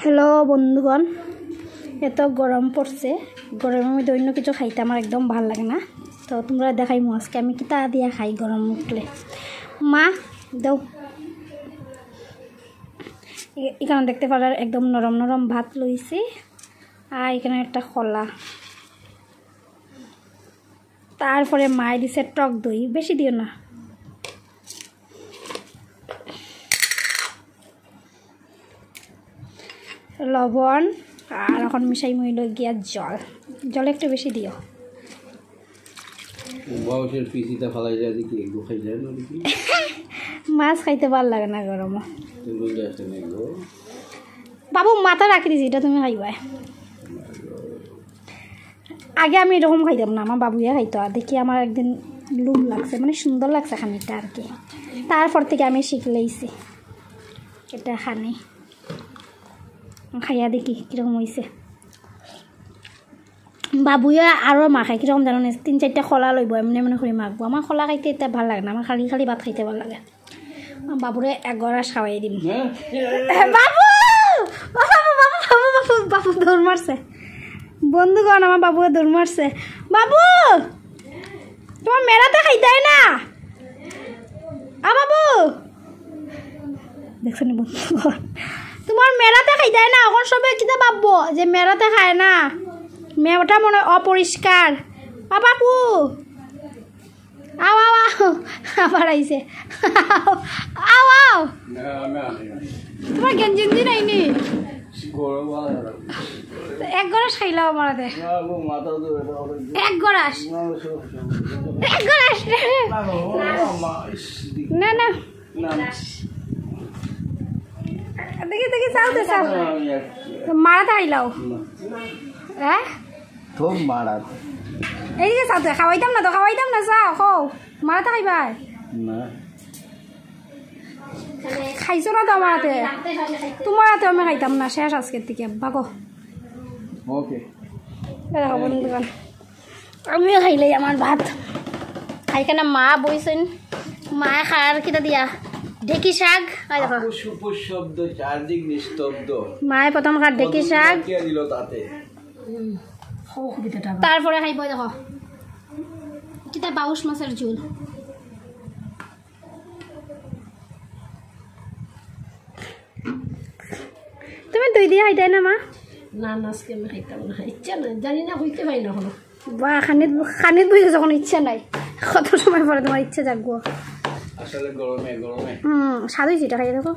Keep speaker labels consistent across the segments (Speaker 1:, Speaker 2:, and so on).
Speaker 1: Hello বন্ধুগণ, এত গরম পড়ছে, গরমের মধ্যে অন্য কিছু খাইতে আমার একদম ভালো লাগে না। তো তোমরা দেখাই আজকে আমি কিতা দিয়া খাই গরম উঠলে। মা দাও, এখানে দেখতে পারার একদম নরম নরম ভাত লইছি, আর এখানে একটা খোলা, তারপরে মায় দিছে টক দই, বেশি দিও না, লবণ, আর এখন মিশাই মইল গিয়া জল একটু বেশি দিও। মাছ খাইতে ভালো লাগে না গরম। বাবু মাথা রাখি দিছি, এটা তুমি খাইবা। আগে আমি এরকম খাইতাম না, আমার বাবুয়া খাইতো, আর দেখি আমার একদিন লুম লাগছে, মানে সুন্দর লাগছে খানিকটা আর কি। তারপর থেকে আমি শিখলেইছি এটা খানি, খাইয়া দেখি কীরকম হয়েছে। বাবুয়া আরও মাখায় কীরকম জানো, 3-4টা খোলা লইব, এমনি এমনি করে মাখবো। আমার খোলা খাইতে এটা ভাল লাগে না, আমার খালি খালি ভাত খাইতে ভাল লাগে। বাবুরে 1 গড়াস খাওয়াই দিম। বাবু বাবু বাবু বাবু বাবু দৌড় মারছে বন্ধুগণ, আমার বাবুয়ে দৌড় মারছে। বাবু তোমার মেলাতে খাইতাই না, বাবু দেখছো নি বন্ধুগণ, তোমার মেলাতে খাইতাই না। এখন সবাই কিতা ভাববো যে মেলাতে খায় না, মেয়েটা মনে হয় অপরিষ্কার। বাবু আও আও আও, আবার আইছে, আও আও, তোমার গেঞ্জি নাইনি, 1 গড়াস খাইলাও আমাদের, 1 গড়াস না না, দেখি দেখি চাও তো চাও, মারাতে খাইলাও। হ্যাঁ এইদিকে চাও তো, খাওয়াইতাম না তো, খাওয়াইতাম না, চাও খাও, মারাতে খাইবা খাইছো না তো আমার হাতে, তোমার হাতে আমি খাইতাম না, শেষ আজকের থেকে ভাগো। দেখো বন্ধুগণ, আমিও খাইলাই আমার ভাত, খাইখানে মা বইছেন, মায়ে খার কিটা দিয়া ঢেকি শাক, মায়ে প্রথম খার ঢেকি শাক, তারপরে খাইব দেখো কিটা বাউশ মাছের ঝোল। তুমি 2 দিয়ে খাইতাই না মা?
Speaker 2: না না, আজকে আমি খাইতাম না, ইচ্ছা নাই, জানি না হইতে পারি না এখনো।
Speaker 1: বা খানিত বই যখন ইচ্ছা নাই, কত সময় পরে তোমার ইচ্ছা জাগবো।
Speaker 3: আসলে গরমে গরমে
Speaker 1: স্বাদ হয়েছে, এটা খাইয়ে দেখো।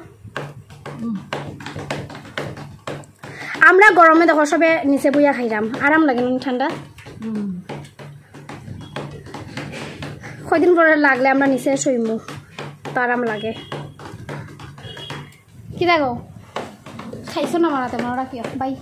Speaker 1: আমরা গরমে দেখো সবে নিচে বইয়া খাইলাম, আরাম লাগে না ঠান্ডা। কয়দিন পরে লাগলে আমরা নিচে শুইমু, তো আরাম লাগে। কি দেখো খাইছো না মারাতে, মারা কি বাই।